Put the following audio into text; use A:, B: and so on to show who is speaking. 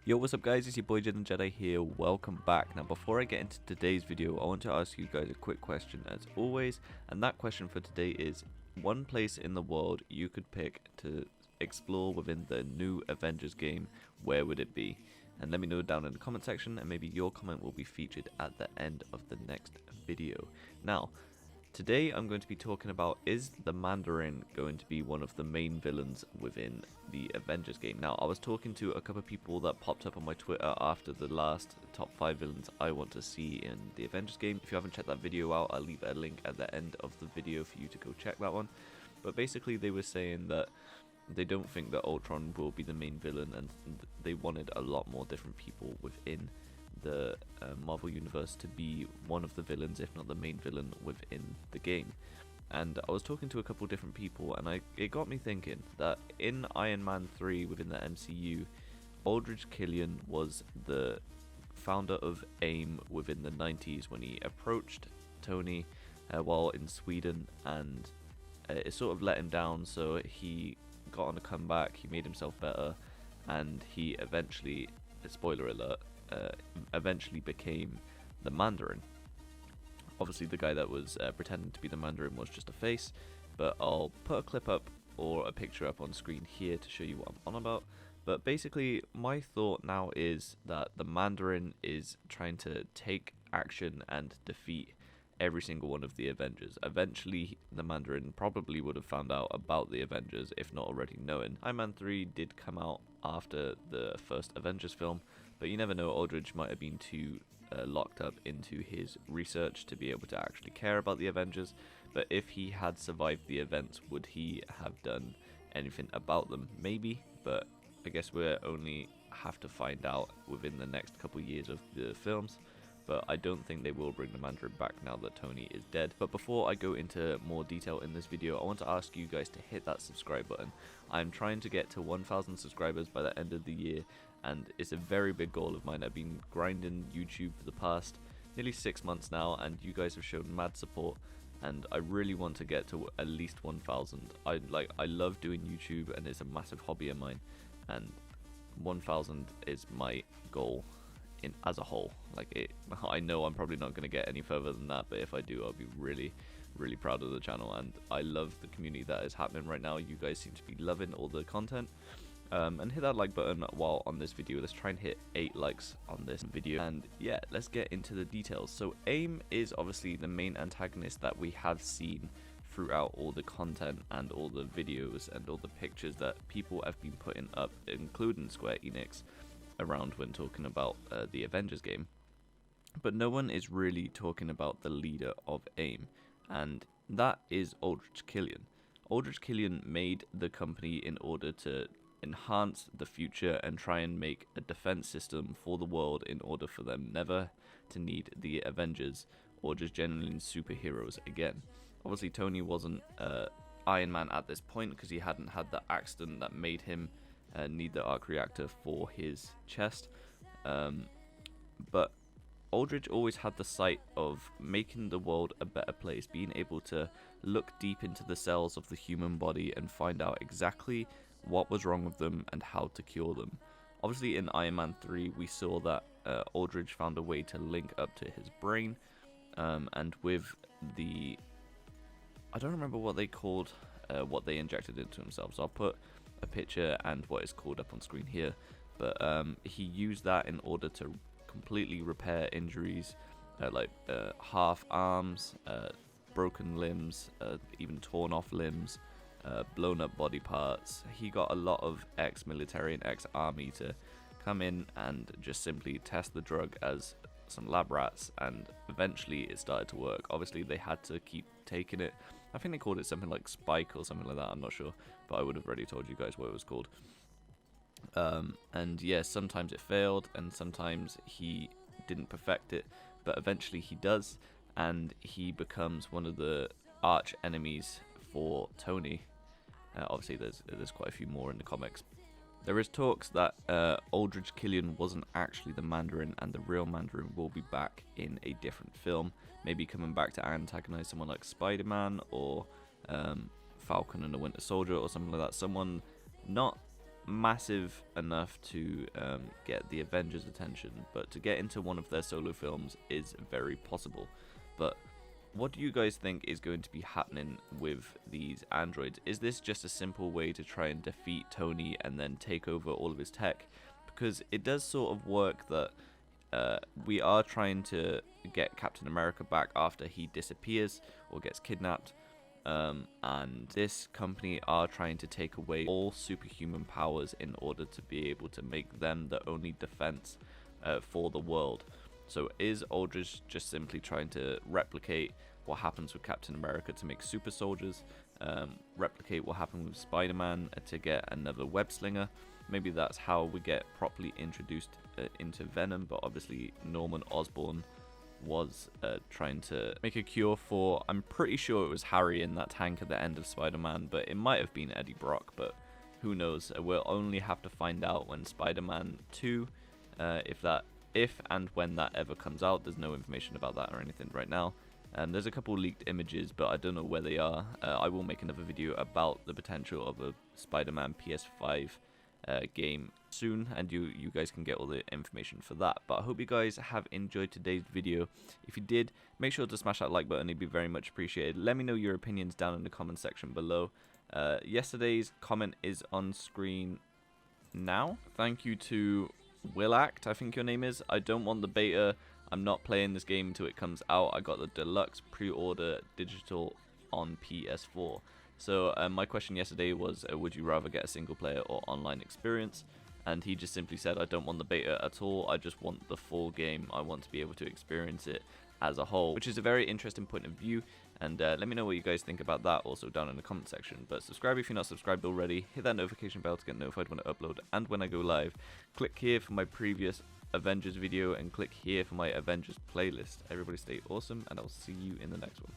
A: Yo, what's up guys, it's your boy JohnTheJedi here, welcome back. Now before I get into today's video, I want to ask you guys a quick question as always, and that question for today is, one place in the world you could pick to explore within the new Avengers game, where would it be? And let me know down in the comment section, and maybe your comment will be featured at the end of the next video. Now, today I'm going to be talking about, is the Mandarin going to be one of the main villains within the Avengers game? Now, I was talking to a couple of people that popped up on my Twitter after the last top 5 villains I want to see in the Avengers game. If you haven't checked that video out, I'll leave a link at the end of the video for you to go check that one. But basically they were saying that they don't think that Ultron will be the main villain, and they wanted a lot more different people within the Marvel Universe to be one of the villains, if not the main villain within the game. And I was talking to a couple different people, and it got me thinking that in Iron Man 3 within the MCU, Aldrich Killian was the founder of A.I.M within the 90s when he approached Tony while in Sweden, and it sort of let him down, so he got on a comeback, he made himself better, and he eventually, spoiler alert, eventually became the Mandarin. Obviously the guy that was pretending to be the Mandarin was just a face, but I'll put a clip up or a picture up on screen here to show you what I'm on about. But basically my thought now is that the Mandarin is trying to take action and defeat every single one of the Avengers. Eventually the Mandarin probably would have found out about the Avengers, if not already knowing. Iron Man 3 did come out after the first Avengers film, but you never know, Aldrich might have been too locked up into his research to be able to actually care about the Avengers. But if he had survived the events, would he have done anything about them? Maybe, but I guess we'll only have to find out within the next couple years of the films. But I don't think they will bring the Mandarin back now that Tony is dead. But before I go into more detail in this video, I want to ask you guys to hit that subscribe button. I'm trying to get to 1,000 subscribers by the end of the year, and it's a very big goal of mine. I've been grinding YouTube for the past nearly 6 months now, and you guys have shown mad support, and I really want to get to at least 1,000. I love doing YouTube, and it's a massive hobby of mine, and 1,000 is my goal as a whole. I know I'm probably not going to get any further than that, but if I do, I'll be really proud of the channel. And I love the community that is happening right now. You guys seem to be loving all the content, and hit that like button while on this video. Let's try and hit 8 likes on this video, and yeah, let's get into the details. So A.I.M is obviously the main antagonist that we have seen throughout all the content and all the videos and all the pictures that people have been putting up, including Square Enix, around when talking about the Avengers game. But no one is really talking about the leader of A.I.M, and that is Aldrich Killian. Aldrich Killian made the company in order to enhance the future and try and make a defense system for the world in order for them never to need the Avengers or just genuinely superheroes again. Obviously Tony wasn't Iron Man at this point because he hadn't had the accident that made him need the arc reactor for his chest, but Aldrich always had the sight of making the world a better place, being able to look deep into the cells of the human body and find out exactly what was wrong with them and how to cure them. Obviously in Iron Man 3 we saw that Aldrich found a way to link up to his brain, and with the, I don't remember what they called what they injected into himself, so I'll put a picture and what is called up on screen here, but he used that in order to completely repair injuries, like half arms, broken limbs, even torn off limbs, blown up body parts. He got a lot of ex-military and ex-army to come in and just simply test the drug as some lab rats, and eventually it started to work. Obviously they had to keep taking it. I think they called it something like Spike or something like that, I'm not sure, but I would have already told you guys what it was called. And yeah, sometimes it failed and sometimes he didn't perfect it, but eventually he does, and he becomes one of the arch enemies for Tony. Obviously there's quite a few more in the comics. There is talks that Aldrich Killian wasn't actually the Mandarin, and the real Mandarin will be back in a different film, maybe coming back to antagonize someone like Spider-Man or Falcon and the Winter Soldier or something like that. Someone not massive enough to get the Avengers' attention, but to get into one of their solo films is very possible. But what do you guys think is going to be happening with these androids? Is this just a simple way to try and defeat Tony and then take over all of his tech? Because it does sort of work that we are trying to get Captain America back after he disappears or gets kidnapped. And this company are trying to take away all superhuman powers in order to be able to make them the only defense for the world. So is Aldrich just simply trying to replicate what happens with Captain America to make super soldiers, replicate what happened with Spider-Man to get another web slinger? Maybe that's how we get properly introduced into Venom, but obviously Norman Osborn was trying to make a cure for, I'm pretty sure it was Harry in that tank at the end of Spider-Man, but it might have been Eddie Brock, but who knows. We'll only have to find out when Spider-Man 2, if and when that ever comes out. There's no information about that or anything right now. There's a couple leaked images, but I don't know where they are. I will make another video about the potential of a Spider-Man PS5 game soon, and you guys can get all the information for that. But I hope you guys have enjoyed today's video. If you did, make sure to smash that like button. It'd be very much appreciated. Let me know your opinions down in the comment section below. Yesterday's comment is on screen now. Thank you to Willact, I think your name is. I don't want the beta. I'm not playing this game until it comes out. I got the deluxe pre-order digital on PS4. So my question yesterday was, would you rather get a single player or online experience? And he just simply said, I don't want the beta at all. I just want the full game. I want to be able to experience it as a whole, which is a very interesting point of view. And let me know what you guys think about that also down in the comment section. But subscribe if you're not subscribed already. Hit that notification bell to get notified when I upload and when I go live. Click here for my previous Avengers video and click here for my Avengers playlist. Everybody stay awesome, and I'll see you in the next one.